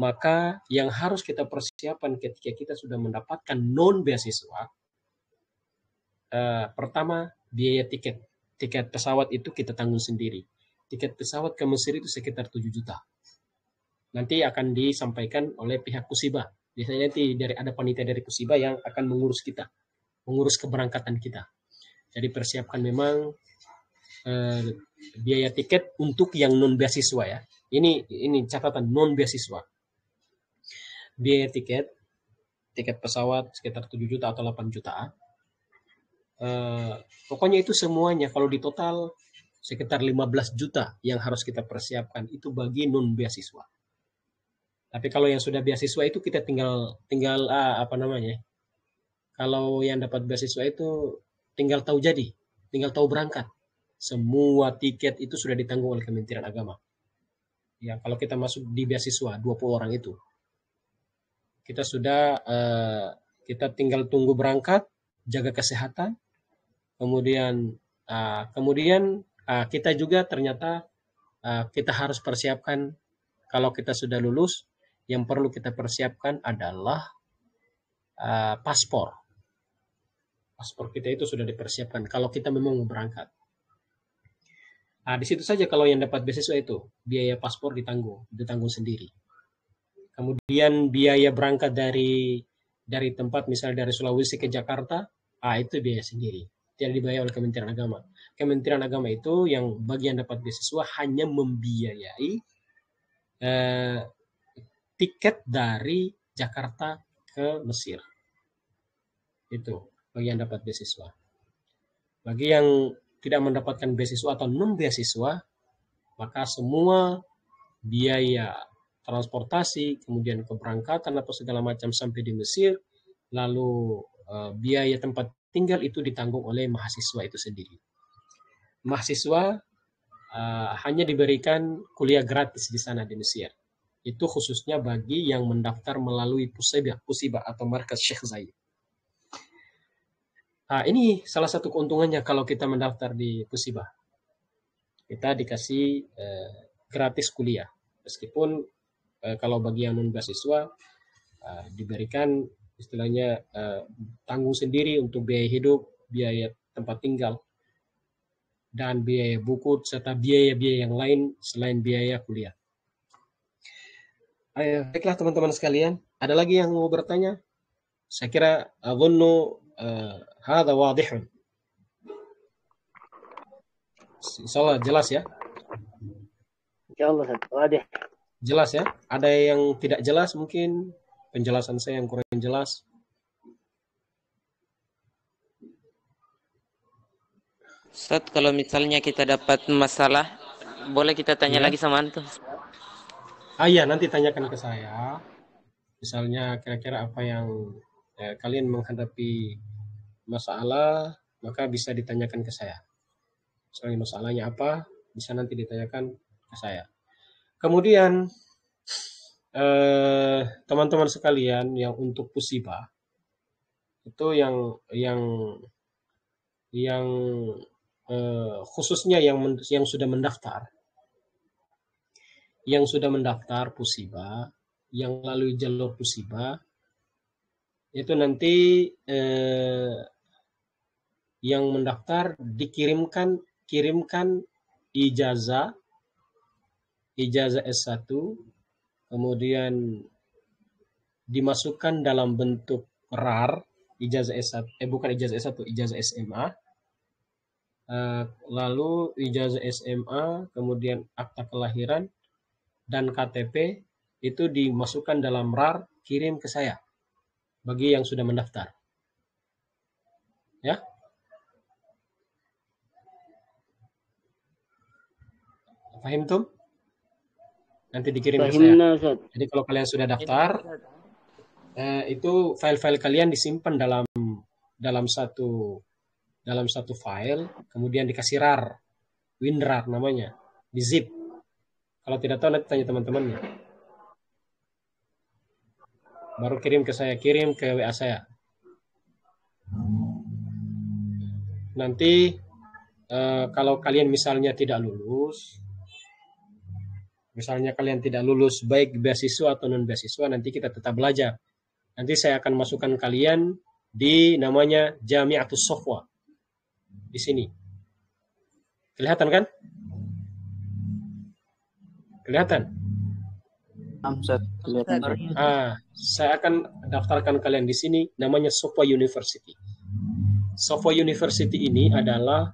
maka yang harus kita persiapkan ketika kita sudah mendapatkan non beasiswa, pertama biaya tiket pesawat itu kita tanggung sendiri. Tiket pesawat ke Mesir itu sekitar 7 juta. Nanti akan disampaikan oleh pihak Kusiba. Biasanya nanti ada panitia dari Kusiba yang akan mengurus kita, mengurus keberangkatan kita. Jadi persiapkan memang biaya tiket untuk yang non beasiswa ya. Ini catatan non beasiswa. Biaya tiket pesawat sekitar 7 juta atau 8 juta. Pokoknya itu semuanya kalau di total sekitar 15 juta yang harus kita persiapkan itu bagi non beasiswa. Tapi kalau yang sudah beasiswa itu kita tinggal kalau yang dapat beasiswa itu tinggal tahu berangkat. Semua tiket itu sudah ditanggung oleh Kementerian Agama. Ya, kalau kita masuk di beasiswa 20 orang itu, kita sudah kita tinggal tunggu berangkat, jaga kesehatan, kemudian kita juga ternyata kita harus persiapkan, kalau kita sudah lulus, yang perlu kita persiapkan adalah paspor. Paspor kita itu sudah dipersiapkan kalau kita memang mau berangkat. Nah, di situ saja kalau yang dapat beasiswa itu biaya paspor ditanggung sendiri. Kemudian biaya berangkat dari tempat misalnya dari Sulawesi ke Jakarta, itu biaya sendiri. Tidak dibayar oleh Kementerian Agama. Kementerian Agama itu yang bagian dapat beasiswa hanya membiayai tiket dari Jakarta ke Mesir. Itu bagian dapat beasiswa. Bagi yang tidak mendapatkan beasiswa atau non beasiswa, maka semua biaya transportasi, kemudian keberangkatan atau segala macam sampai di Mesir, lalu biaya tempat tinggal itu ditanggung oleh mahasiswa itu sendiri. Mahasiswa hanya diberikan kuliah gratis di sana di Mesir. Itu khususnya bagi yang mendaftar melalui Pusibah atau Markas Syekh Zayed. Ini salah satu keuntungannya kalau kita mendaftar di Pusibah. Kita dikasih gratis kuliah. Meskipun kalau bagi yang non beasiswa diberikan istilahnya tanggung sendiri untuk biaya hidup, biaya tempat tinggal, dan biaya buku serta biaya-biaya yang lain selain biaya kuliah. Baiklah teman-teman sekalian, ada lagi yang mau bertanya? Saya kira adhunnu hadha wadihun. Insyaallah jelas ya? Insyaallah wadih. Jelas ya? Ada yang tidak jelas mungkin penjelasan saya yang kurang jelas? Ustaz, kalau misalnya kita dapat masalah, boleh kita tanya lagi sama antum? Iya, nanti tanyakan ke saya. Misalnya kira-kira apa yang kalian menghadapi masalah, maka bisa ditanyakan ke saya. Misalnya masalahnya apa, bisa nanti ditanyakan ke saya. Kemudian teman-teman sekalian yang untuk Pusibah itu yang khususnya yang sudah mendaftar Pusibah, yang melalui jalur Pusibah itu nanti yang mendaftar kirimkan ijazah S1, kemudian dimasukkan dalam bentuk RAR, ijazah S1, bukan ijazah S1, ijazah SMA. Lalu ijazah SMA, kemudian akta kelahiran dan KTP itu dimasukkan dalam RAR, kirim ke saya bagi yang sudah mendaftar. Ya. Paham tuh? Nanti dikirim ke saya. Jadi kalau kalian sudah daftar, itu file-file kalian disimpan dalam satu file, kemudian dikasih RAR, WinRAR namanya, di zip. Kalau tidak tahu nanti tanya teman-temannya. Baru kirim ke saya, kirim ke WA saya. Nanti kalau kalian misalnya tidak lulus, baik beasiswa atau non beasiswa, nanti kita tetap belajar. Nanti saya akan masukkan kalian di namanya Jami'atus Sofwa. Di sini. Kelihatan kan? Kelihatan? Saya akan daftarkan kalian di sini, namanya Sofwa University. Sofwa University ini adalah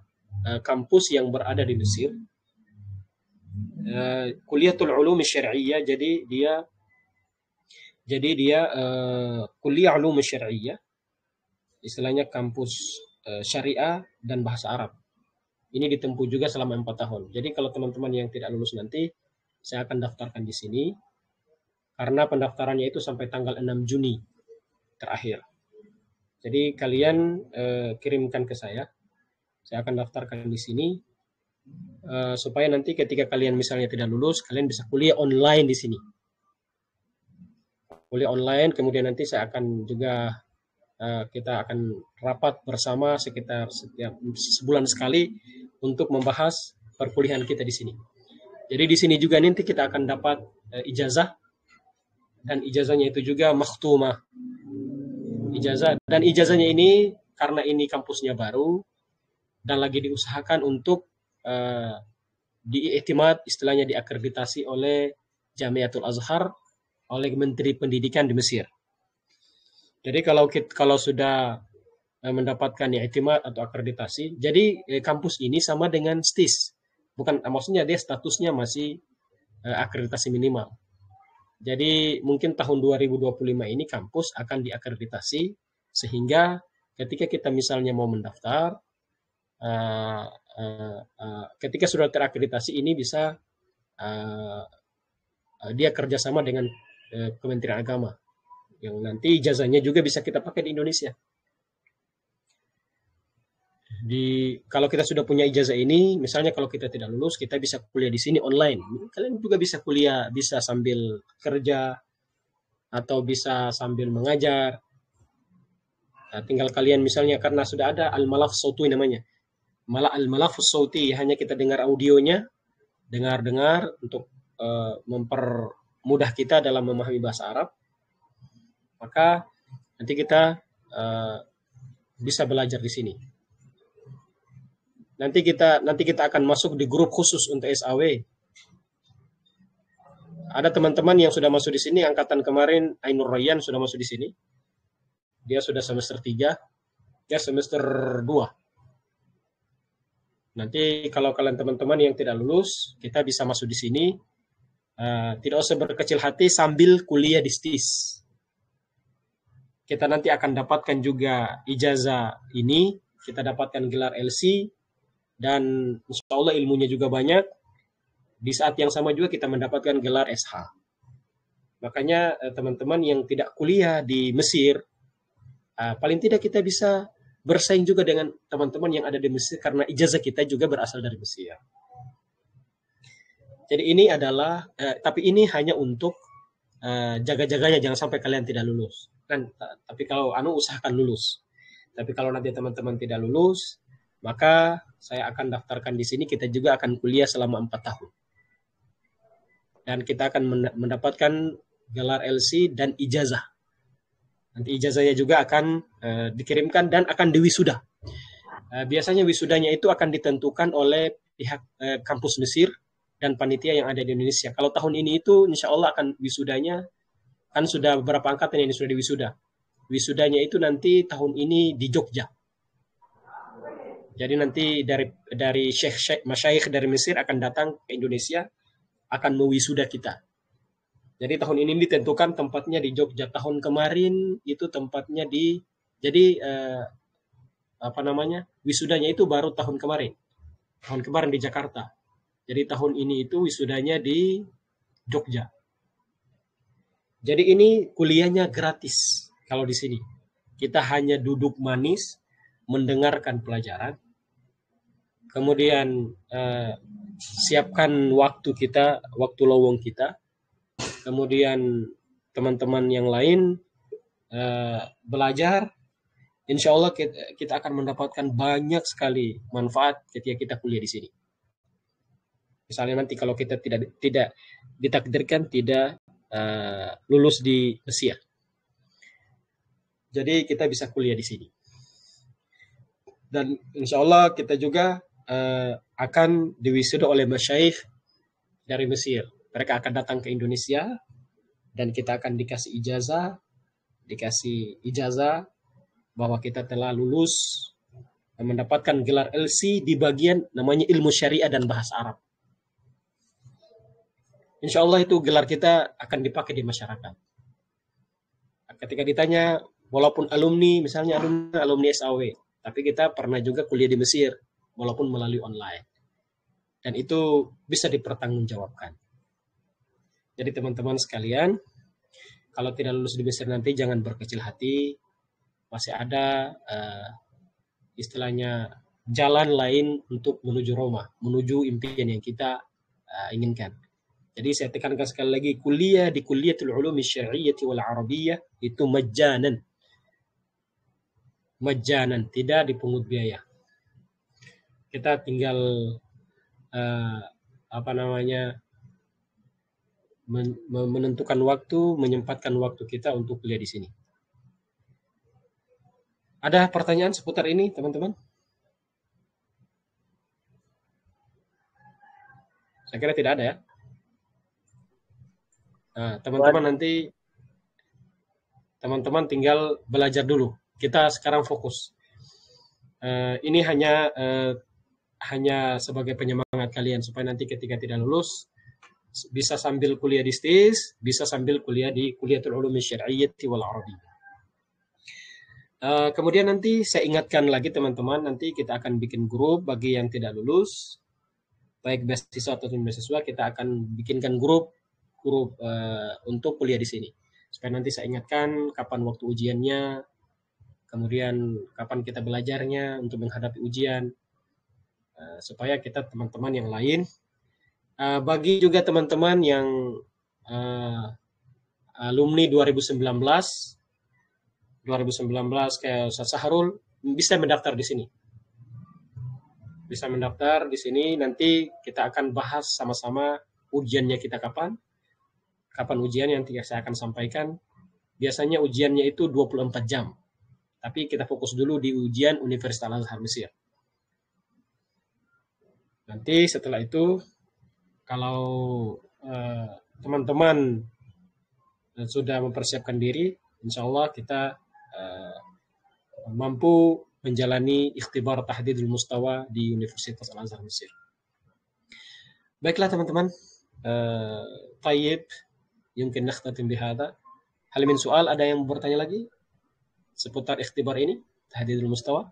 kampus yang berada di Mesir. Kuliatul Ulum Syar'iyyah, jadi dia kuliah ulum syar'iyyah, istilahnya kampus syariah dan bahasa Arab. Ini ditempuh juga selama 4 tahun. Jadi kalau teman-teman yang tidak lulus nanti, saya akan daftarkan di sini, karena pendaftarannya itu sampai tanggal 6 Juni terakhir. Jadi kalian kirimkan ke saya akan daftarkan di sini, supaya nanti ketika kalian misalnya tidak lulus, kalian bisa kuliah online di sini. Kuliah online, kemudian nanti saya akan juga kita akan rapat bersama sekitar setiap sebulan sekali untuk membahas perkuliahan kita di sini. Jadi di sini juga nanti kita akan dapat ijazah, dan ijazahnya itu juga makhtumah. Ijazah, dan ijazahnya ini karena ini kampusnya baru dan lagi diusahakan untuk diiktimat, istilahnya diakreditasi oleh Jamiatul Azhar, oleh Menteri Pendidikan di Mesir. Jadi kalau sudah mendapatkan iktimat atau akreditasi, jadi kampus ini sama dengan STIS. Bukan, maksudnya dia statusnya masih akreditasi minimal. Jadi mungkin tahun 2025 ini kampus akan diakreditasi, sehingga ketika kita misalnya mau mendaftar, ketika sudah terakreditasi ini bisa dia kerjasama dengan Kementerian Agama, yang nanti ijazahnya juga bisa kita pakai di Indonesia. Kalau kita sudah punya ijazah ini, misalnya kalau kita tidak lulus, kita bisa kuliah di sini online. Kalian juga bisa kuliah, bisa sambil kerja atau bisa sambil mengajar. Nah, tinggal kalian misalnya, karena sudah ada al-malaf sauti namanya. Al-malaf sauti, hanya kita dengar audionya, dengar untuk mempermudah kita dalam memahami bahasa Arab. Maka nanti kita bisa belajar di sini. Nanti kita akan masuk di grup khusus untuk SAW. Ada teman-teman yang sudah masuk di sini, angkatan kemarin Ainur Rayyan sudah masuk di sini. Dia sudah semester 3, dia semester 2. Nanti kalau kalian teman-teman yang tidak lulus, kita bisa masuk di sini. Tidak usah berkecil hati sambil kuliah di STIS. Kita nanti akan dapatkan juga ijazah ini, kita dapatkan gelar LC, dan insya Allah ilmunya juga banyak. Di saat yang sama juga kita mendapatkan gelar SH. Makanya teman-teman yang tidak kuliah di Mesir, paling tidak kita bisa bersaing juga dengan teman-teman yang ada di Mesir, karena ijazah kita juga berasal dari Mesir. Jadi ini adalah, tapi ini hanya untuk jaga-jaganya, jangan sampai kalian tidak lulus. Tapi kalau usahakan lulus. Tapi kalau nanti teman-teman tidak lulus, maka saya akan daftarkan di sini, kita juga akan kuliah selama 4 tahun. Dan kita akan mendapatkan gelar LC dan ijazah. Nanti ijazahnya juga akan dikirimkan dan akan diwisuda. Biasanya wisudanya itu akan ditentukan oleh pihak kampus Mesir dan panitia yang ada di Indonesia. Kalau tahun ini itu insya Allah akan wisudanya, kan sudah beberapa angkatan yang sudah diwisuda. Wisudanya itu nanti tahun ini di Jogja. Jadi nanti dari masyayikh dari Mesir akan datang ke Indonesia, akan mewisuda kita. Jadi tahun ini ditentukan tempatnya di Jogja. Tahun kemarin itu tempatnya wisudanya itu baru tahun kemarin. Tahun kemarin di Jakarta. Jadi tahun ini itu wisudanya di Jogja. Jadi ini kuliahnya gratis kalau di sini. Kita hanya duduk manis, mendengarkan pelajaran, kemudian siapkan waktu lowong kita, kemudian teman-teman yang lain belajar. Insya Allah kita akan mendapatkan banyak sekali manfaat ketika kita kuliah di sini. Misalnya nanti kalau kita tidak ditakdirkan tidak lulus di Mesir, jadi kita bisa kuliah di sini. Dan insya Allah kita juga akan diwisuda oleh masyayikh dari Mesir. Mereka akan datang ke Indonesia dan kita akan dikasih ijazah bahwa kita telah lulus dan mendapatkan gelar LC di bagian namanya ilmu syariah dan bahasa Arab. Insya Allah itu gelar kita akan dipakai di masyarakat. Ketika ditanya, walaupun alumni, misalnya alumni SAW, tapi kita pernah juga kuliah di Mesir, walaupun melalui online. Dan itu bisa dipertanggungjawabkan. Jadi teman-teman sekalian, kalau tidak lulus di Mesir nanti jangan berkecil hati. Masih ada istilahnya jalan lain untuk menuju Roma, menuju impian yang kita inginkan. Jadi saya tekankan sekali lagi, kuliah di Kulliyatul Ulumi Syar'iyyah wal Arabiyyah itu majanan, tidak dipungut biaya. Kita tinggal menentukan waktu, menyempatkan waktu kita untuk kuliah di sini. Ada pertanyaan seputar ini, teman-teman? Saya kira tidak ada ya. Nah, teman-teman nanti teman-teman tinggal belajar dulu. Kita sekarang fokus. Ini hanya sebagai penyemangat kalian supaya nanti ketika tidak lulus bisa sambil kuliah di STIS, bisa sambil kuliah di Kuliatul Ulum Syar'iyyah wal Arabiyyah. Kemudian nanti saya ingatkan lagi teman-teman, nanti kita akan bikin grup bagi yang tidak lulus, baik beasiswa ataupun beasiswa, kita akan bikinkan grup untuk kuliah di sini. Supaya nanti saya ingatkan kapan waktu ujiannya, kemudian kapan kita belajarnya untuk menghadapi ujian, supaya kita teman-teman yang lain, bagi juga teman-teman yang alumni 2019 kayak Ustaz Sahrul, bisa mendaftar di sini. Bisa mendaftar di sini, nanti kita akan bahas sama-sama ujiannya kita kapan ujian yang saya akan sampaikan. Biasanya ujiannya itu 24 jam. Tapi kita fokus dulu di ujian Universitas Al-Azhar Mesir. Nanti setelah itu, kalau teman-teman sudah mempersiapkan diri, insya Allah kita mampu menjalani ikhtibar tahdidul mustawa di Universitas Al-Azhar Mesir. Baiklah teman-teman, tayyib, yumkin nakhtatim bihada. Hal min soal, ada yang bertanya lagi seputar ikhtibar ini, tahdidul mustawa?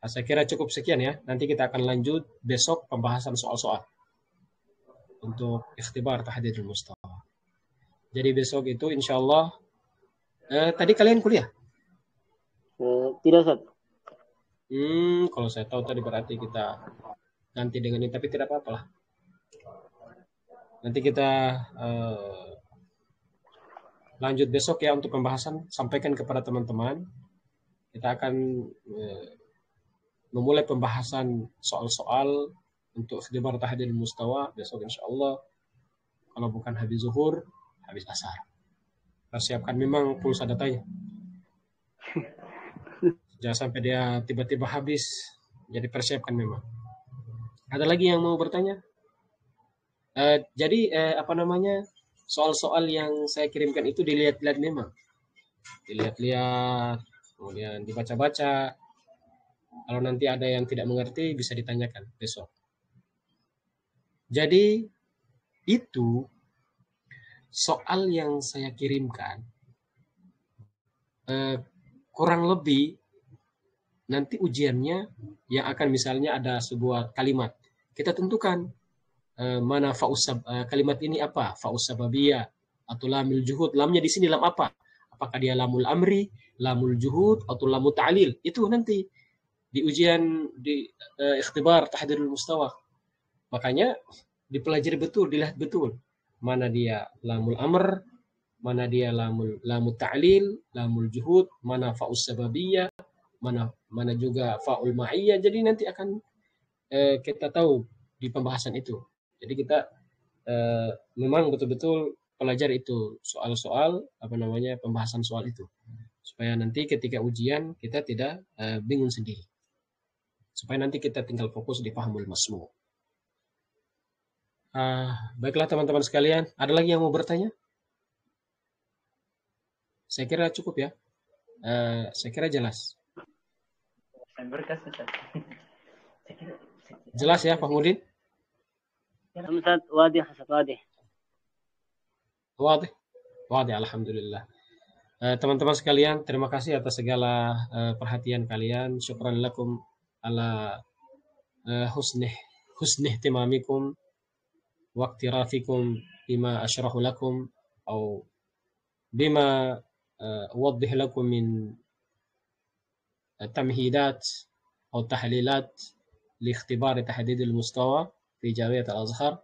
Saya kira cukup sekian ya. Nanti kita akan lanjut besok pembahasan soal-soal untuk ikhtibar tahdidul mustawa. Jadi besok itu insya Allah, tadi kalian kuliah? Tidak, Ustaz. Kalau saya tahu tadi berarti kita ganti dengan ini, tapi tidak apa-apa lah. Nanti kita lanjut besok ya untuk pembahasan. Sampaikan kepada teman-teman. Kita akan memulai pembahasan soal-soal untuk ikhtibar tahdidul mustawa besok insya Allah. Kalau bukan habis zuhur, habis asar. Persiapkan memang pulsa datanya. Jangan sampai dia tiba-tiba habis. Jadi persiapkan memang. Ada lagi yang mau bertanya? Jadi soal-soal yang saya kirimkan itu dilihat-lihat memang. Dilihat-lihat, kemudian dibaca-baca. Kalau nanti ada yang tidak mengerti bisa ditanyakan besok. Jadi itu soal yang saya kirimkan kurang lebih nanti ujiannya yang akan misalnya ada sebuah kalimat. Kita tentukan mana kalimat ini apa? Fa'us sababiyah atau lamul juhud. Lamnya di sini lam apa? Apakah dia lamul amri, lamul juhud atau lamul ta'lil? Itu nanti di ujian di ikhtibar tahdidul mustawa. Makanya dipelajari betul, dilihat betul. Mana dia lamul amr, mana dia lamul ta'lil, lamul juhud, mana fa'us sababiyah, mana juga fa'ul ma'iyyah. Jadi nanti akan kita tahu di pembahasan itu. Jadi kita memang betul-betul pelajari itu soal-soal pembahasan soal itu. Supaya nanti ketika ujian kita tidak bingung sendiri. Supaya nanti kita tinggal fokus di fahamul masmu'. Baiklah teman-teman sekalian, ada lagi yang mau bertanya? Saya kira cukup ya. Saya kira jelas. Jelas ya Pak Mudin? Ustaz, wadih, Ustaz, wadih. Wadih, alhamdulillah. Teman-teman sekalian, terima kasih atas segala perhatian kalian. Syukran lakum ala husnih ihtimamikum wa iktirafikum bima asyrahu lakum atau bima uwaddih lakum min tamhidat atau tahlilat li ikhtibari tahdidil mustawa fi Jamiat Al-Azhar.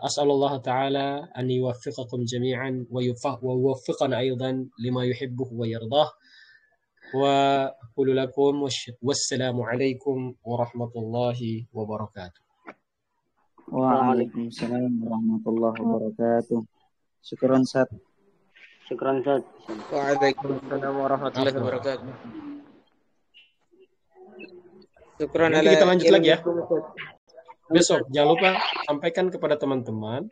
أسأل الله تعالى أن يوفقكم جميعا ويوفقنا أيضا لما يحبه ويرضاه وأقول لكم والسلام عليكم ورحمة الله وبركاته. Waalaikumsalam warahmatullahi wabarakatuh. Syukran Ustaz. Syukran Ustaz. Waalaikumsalam warahmatullahi Afwan. wabarakatuh. Syukran Nanti ala kita lanjut lagi ya. ilmikum, Ustaz. Besok jangan lupa sampaikan kepada teman-teman.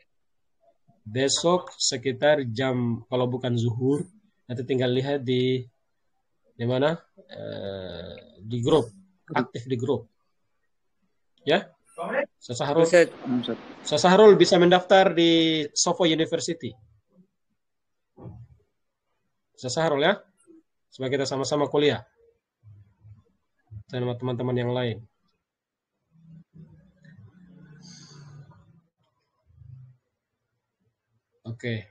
Besok sekitar jam, kalau bukan zuhur, nanti tinggal lihat di mana, di grup, aktif di grup, ya. Sasahrul, Ustaz. Sasahrul bisa mendaftar di Sofo University. Sasahrul ya, supaya kita sama-sama kuliah sama teman-teman yang lain. Oke.